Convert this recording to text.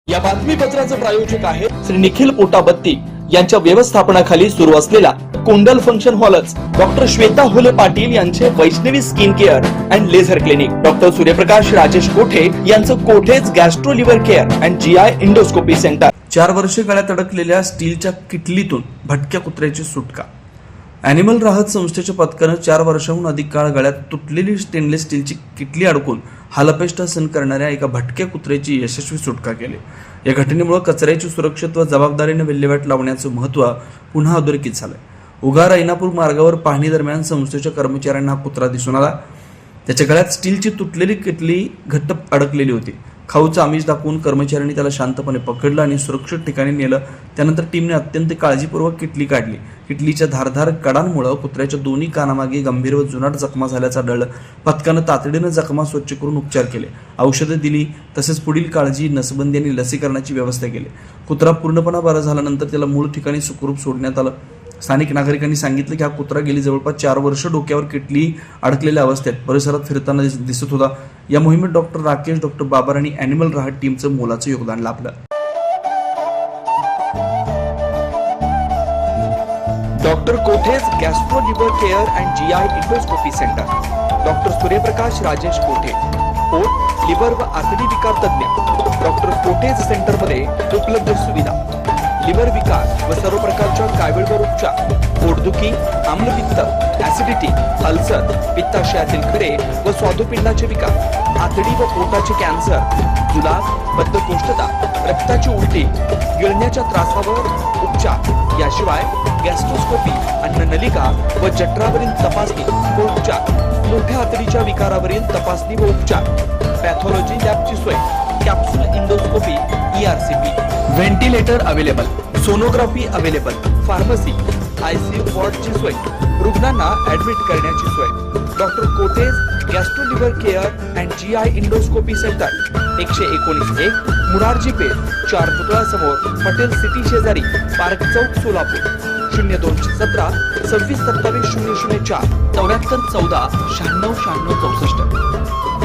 या बातमीपत्राचे प्रायोजक आहे श्री निखिल पोटाबत्ती यांच्या व्यवस्थापनाखाली सुरू असलेला कुंडल फंक्शन हॉलच डॉक्टर श्वेता होले पाटील यांचे Vaishnavi skin care and laser clinic, doctor Suryaprakash Rajesh Kothe यांचं Kothe's gastro liver care and GI endoscopy centre. 4 वर्षे गळ्यात अडकलेल्या स्टीलच्या किटलीतून भटक्या कुत्र्याची सुटका। अॅनिमल राहत संस्थेच्या पथकानं 4 वर्षांहून अधिक काळ गळ्यात तुटलेली स्टेनलेस स्टीलची किटली अडकून हालअपेष्टा सहन करणाऱ्या एका भटक्या कुत्र्याची यशस्वी सुटका केली। या घटनेमुळे कचऱ्याची सुरक्षित व जबाबदारीने विल्हेवाट लावण्याचं महत्त्व पुन्हा अधोरेखित झालंय। उगार ऐनापूर मार्गावर पाहणी दरम्यान संस्थेच्या कर्मचाऱ्यांना हा कुत्रा दिसून आला। त्याच्या गळ्यात स्टीलची तुटलेली किटली घट्ट अडकलेली होती। खाऊचं आमिष दाखवून कर्मचाऱ्यांनी त्याला शांतपणे पकडलं आणि सुरक्षित ठिकाणी नेलं। त्यानंतर टीमने अत्यंत काळजीपूर्वक किटली काढली। किटलीच्या धारधार कडांमुळे कुत्र्याच्या दोन्ही कानामागे गंभीर व जुनाट जखमा झाल्याचं आढळलं। पथकानं तातडीनं जखमा स्वच्छ करून उपचार केले, औषधं दिली, तसेच पुढील काळजी, नसबंदी आणि लसीकरणाची व्यवस्था केली। कुत्रा पूर्णपणे बरा झाल्यानंतर त्याला मूळ ठिकाणी सुखरूप सोडण्यात आलं। स्थानिक नागरिकांनी सांगितलं की हा कुत्रा गेली जवळपास 4 वर्ष डोक्यावर किटली अडकलेल्या अवस्थेत परिसरात फिरताना दिसत होता। या मोहिमेत डॉक्टर राकेश, डॉक्टर बाबर आणि अॅनिमल राहत टीमचं मोलाचं योगदान लाभलं। Doctor कोठेज gastro liver care and GI endoscopy centre, doctor Suryaprakash Rajesh कोठे, पोट, लिव्हर व आतडी विकार तज्ञ। डॉक्टर कोठेज सेंटरमध्ये उपलब्ध सुविधा, लिव्हर विकार व सर्व प्रकारच्या कावीळवर उपचार, पोटदुखी, आम्लपित्त, ऍसिडिटी, अल्सर, पित्ताशयातील खरे व स्वादुपिंडाचे विकार, आतडी व पोटाचे कॅन्सर, जुलाब, बद्धकोष्ठता, रक्ताची उलटी, गिळण्याच्या त्रासावर उपचार। याशिवाय गॅस्ट्रोस्कोपी, अन्ननलिका व जठरावरील तपासणी व उपचार, मोठ्या आतडीच्या विकारावरील तपासणी व उपचार, पॅथॉलॉजी लॅबची सोय, capsule endoscopy, ERCP, ventilator available, sonography available, pharmacy, ICU वॉर्डची सोय, रुग्णांना ऍडमिट करण्याची सोय। Doctor कोठेज gastro liver care and GI endoscopy centre, 119-1 Murarji Peth, 4 पुतळा समोर, हॉटेल सिटी शेजारी, पार्क चौक, सोलापूर। 0217 26 27 004 74 14 96 96 64।